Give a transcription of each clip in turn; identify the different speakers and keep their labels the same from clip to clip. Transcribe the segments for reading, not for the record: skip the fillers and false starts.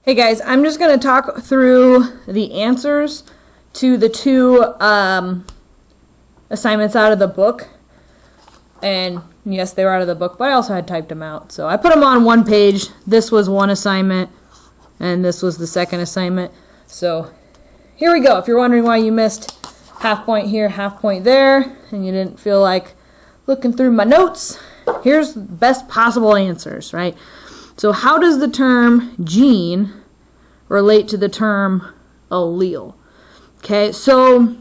Speaker 1: Hey guys, I'm just going to talk through the answers to the two assignments out of the book. And yes, they were out of the book, but I also had typed them out. So I put them on one page. This was one assignment, and this was the second assignment. So here we go. If you're wondering why you missed half point here, half point there, and you didn't feel like looking through my notes, here's the best possible answers, right? So how does the term gene relate to the term allele? Okay, so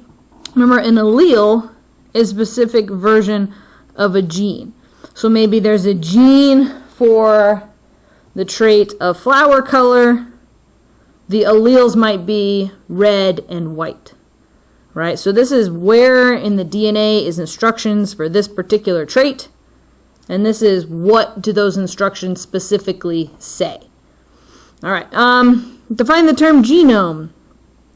Speaker 1: remember, an allele is a specific version of a gene. So maybe there's a gene for the trait of flower color. The alleles might be red and white, right? So this is where in the DNA is instructions for this particular trait. And this is what do those instructions specifically say. All right, define the term genome.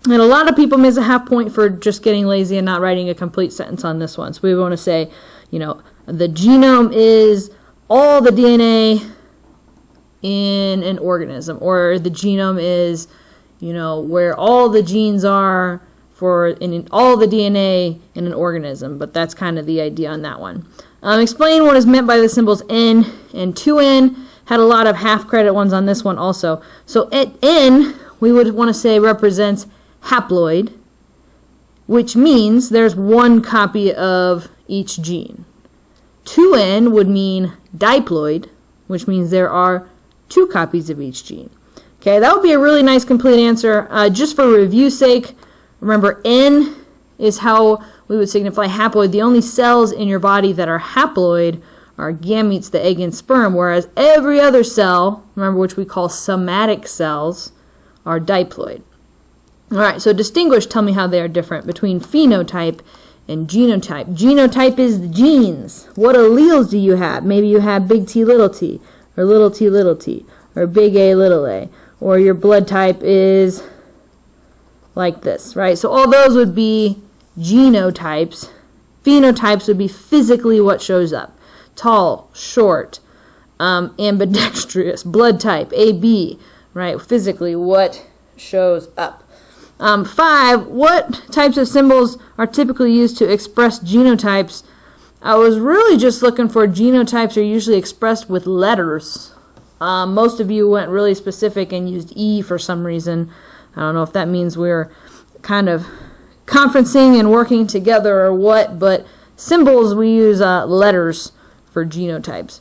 Speaker 1: And a lot of people miss a half point for just getting lazy and not writing a complete sentence on this one. So we want to say, the genome is all the DNA in an organism. Or the genome is, where all the genes are in all the DNA in an organism. But that's kind of the idea on that one. Explain what is meant by the symbols N and 2N. Had a lot of half credit ones on this one also. So at N, we would want to say represents haploid, which means there's one copy of each gene. 2N would mean diploid, which means there are two copies of each gene. Okay, that would be a really nice complete answer. Just for review's sake, remember N is how we would signify haploid. The only cells in your body that are haploid are gametes, the egg and sperm, whereas every other cell, remember, which we call somatic cells, are diploid. All right, so distinguish, tell me how they are different between phenotype and genotype. Genotype is the genes. What alleles do you have? Maybe you have big T, little t, or big A, little a, or your blood type is like this, right? So all those would be genotypes. Phenotypes would be physically what shows up. Tall, short, ambidextrous, blood type, AB, right? Physically what shows up. 5, what types of symbols are typically used to express genotypes? I was really just looking for genotypes are usually expressed with letters. Most of you went really specific and used E for some reason. I don't know if that means we're kind of conferencing and working together or what, but symbols, we use letters for genotypes.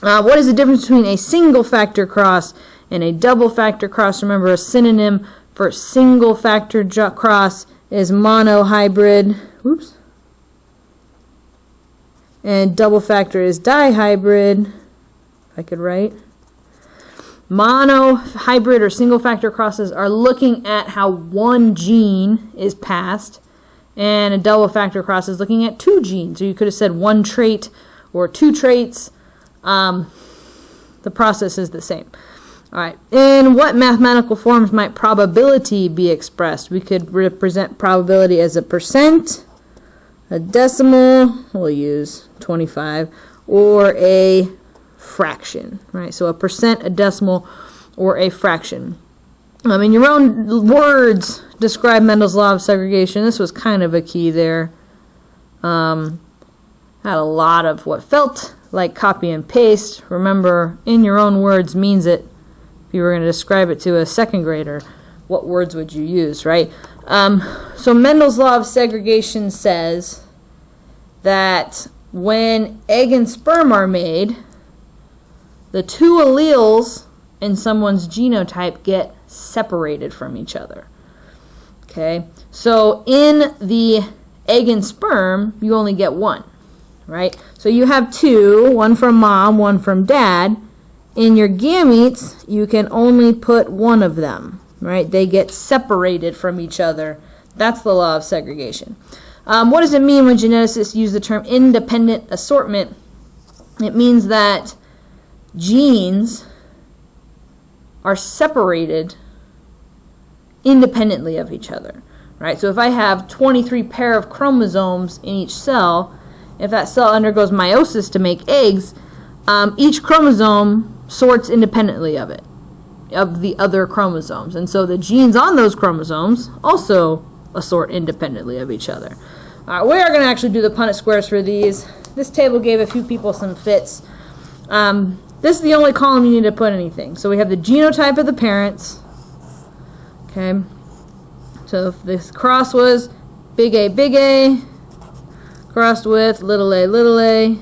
Speaker 1: What is the difference between a single factor cross and a double factor cross? Remember, a synonym for single factor cross is monohybrid. Oops. And double factor is dihybrid. If I could write. Monohybrid or single factor crosses are looking at how one gene is passed, and a double factor cross is looking at two genes. So you could have said one trait or two traits. The process is the same. All right. In what mathematical forms might probability be expressed? We could represent probability as a percent, a decimal, we'll use 25, or a fraction, right? So a percent, a decimal, or a fraction. In your own words, describe Mendel's law of segregation. This was kind of a key there. Had a lot of what felt like copy and paste. Remember, in your own words means it. If you were going to describe it to a second grader, what words would you use, right? So Mendel's law of segregation says that when egg and sperm are made, the two alleles in someone's genotype get separated from each other. Okay, so in the egg and sperm, you only get one, right? So you have two, one from mom, one from dad. In your gametes, you can only put one of them, right? They get separated from each other. That's the law of segregation. What does it mean when geneticists use the term independent assortment? It means that genes are separated independently of each other, right? So if I have 23 pair of chromosomes in each cell, if that cell undergoes meiosis to make eggs, each chromosome sorts independently of it. of the other chromosomes. And so the genes on those chromosomes also assort independently of each other. All right, we are going to actually do the Punnett squares for these. This table gave a few people some fits. This is the only column you need to put anything. So we have the genotype of the parents. Okay. So if this cross was big A, crossed with little a,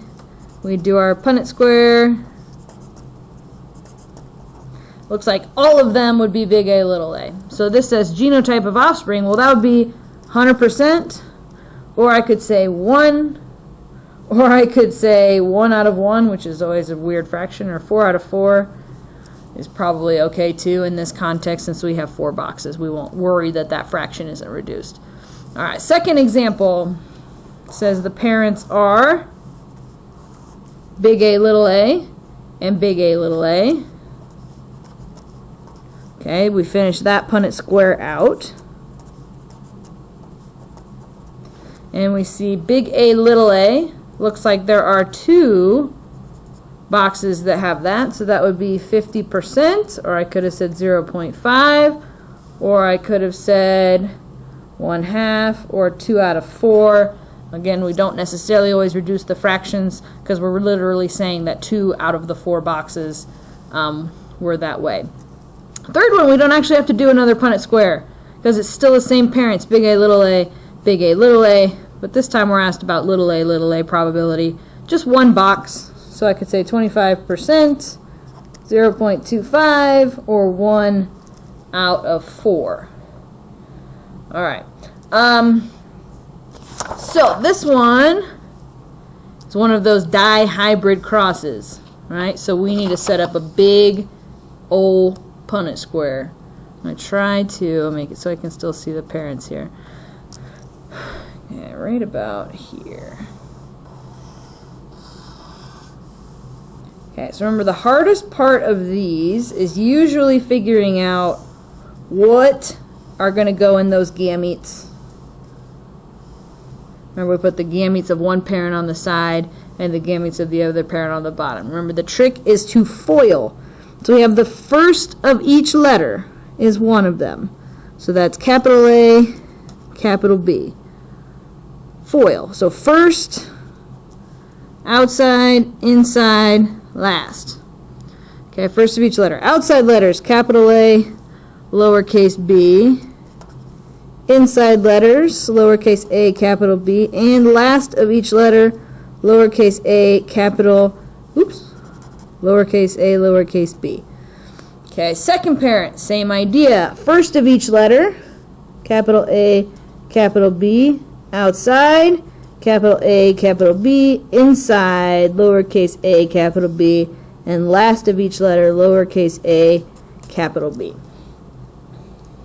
Speaker 1: we do our Punnett square. Looks like all of them would be big A, little a. So this says genotype of offspring. Well, that would be 100%, or I could say 1, or I could say 1 out of 1, which is always a weird fraction, or 4 out of 4 is probably okay too in this context since we have 4 boxes. We won't worry that that fraction isn't reduced. All right, second example says the parents are big A, little a, and big A, little a. Okay, we finished that Punnett square out. And we see big A, little a. Looks like there are 2 boxes that have that. So that would be 50%, or I could have said 0.5, or I could have said 1/2, or 2 out of 4. Again, we don't necessarily always reduce the fractions because we're literally saying that 2 out of the 4 boxes were that way. Third one, we don't actually have to do another Punnett square because it's still the same parents, big A, little a, big A, little a, but this time we're asked about little a probability. Just 1 box, so I could say 25%, 0.25, or 1 out of 4. All right. So this one is one of those dihybrid crosses, right? So we need to set up a big old Punnett square. I'm going to try to make it so I can still see the parents here. Yeah, right about here. Okay, so remember the hardest part of these is usually figuring out what are going to go in those gametes. Remember, we put the gametes of one parent on the side and the gametes of the other parent on the bottom. Remember, the trick is to FOIL. So we have the first of each letter is one of them. So that's capital A, capital B. FOIL. So first, outside, inside, last. Okay, first of each letter. Outside letters, capital A, lowercase b. Inside letters, lowercase a, capital B. And last of each letter, lowercase a, capital, lowercase a, lowercase b. Okay, second parent, same idea. First of each letter, capital A, capital B. Outside, capital A, capital B. Inside, lowercase a, capital B. And last of each letter, lowercase a, capital B.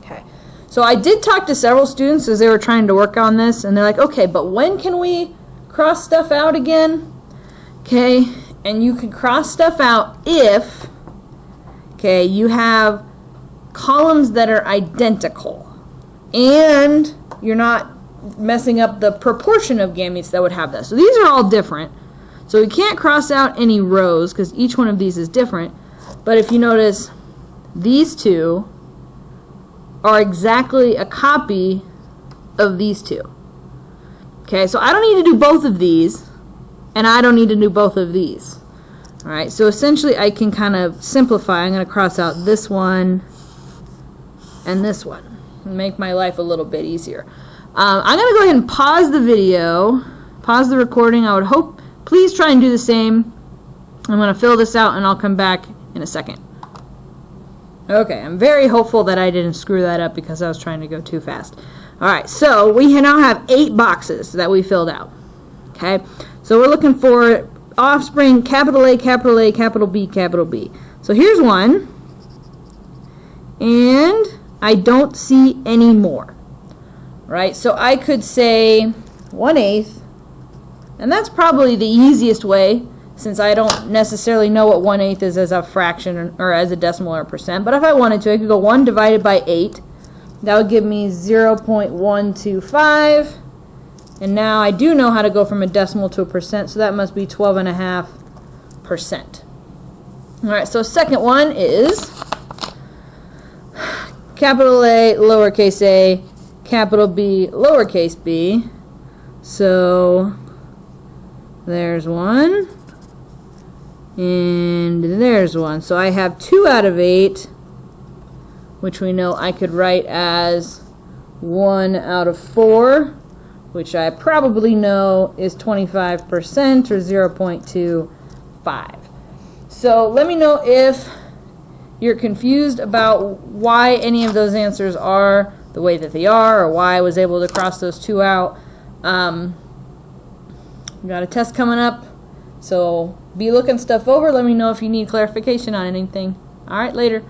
Speaker 1: Okay, so I did talk to several students as they were trying to work on this, and they're like, okay, but when can we cross stuff out again? Okay, and you can cross stuff out if, okay, you have columns that are identical and you're not messing up the proportion of gametes that would have that. So these are all different. So we can't cross out any rows because each one of these is different. But if you notice, these two are exactly a copy of these two. Okay, so I don't need to do both of these, and I don't need to do both of these. All right, so essentially I can kind of simplify. I'm going to cross out this one and this one and make my life a little bit easier. I'm going to go ahead and pause the video, pause the recording. I would hope, please try and do the same. I'm going to fill this out and I'll come back in a second. Okay, I'm very hopeful that I didn't screw that up because I was trying to go too fast. All right, so we now have 8 boxes that we filled out. Okay, so we're looking for offspring, capital A, capital A, capital B, capital B. So here's one, and I don't see any more. Right, so I could say 1/8, and that's probably the easiest way since I don't necessarily know what 1/8 is as a fraction or as a decimal or percent. But if I wanted to, I could go 1 divided by 8. That would give me 0.125. And now I do know how to go from a decimal to a percent, so that must be 12.5%. All right, so second one is capital A, lowercase a, capital B, lowercase b. So there's one, and there's one. So I have 2 out of 8, which we know I could write as 1 out of 4, which I probably know is 25% or 0.25. So let me know if you're confused about why any of those answers are the way that they are, or why I was able to cross those 2 out. We got a test coming up, so be looking stuff over. Let me know if you need clarification on anything. All right, later.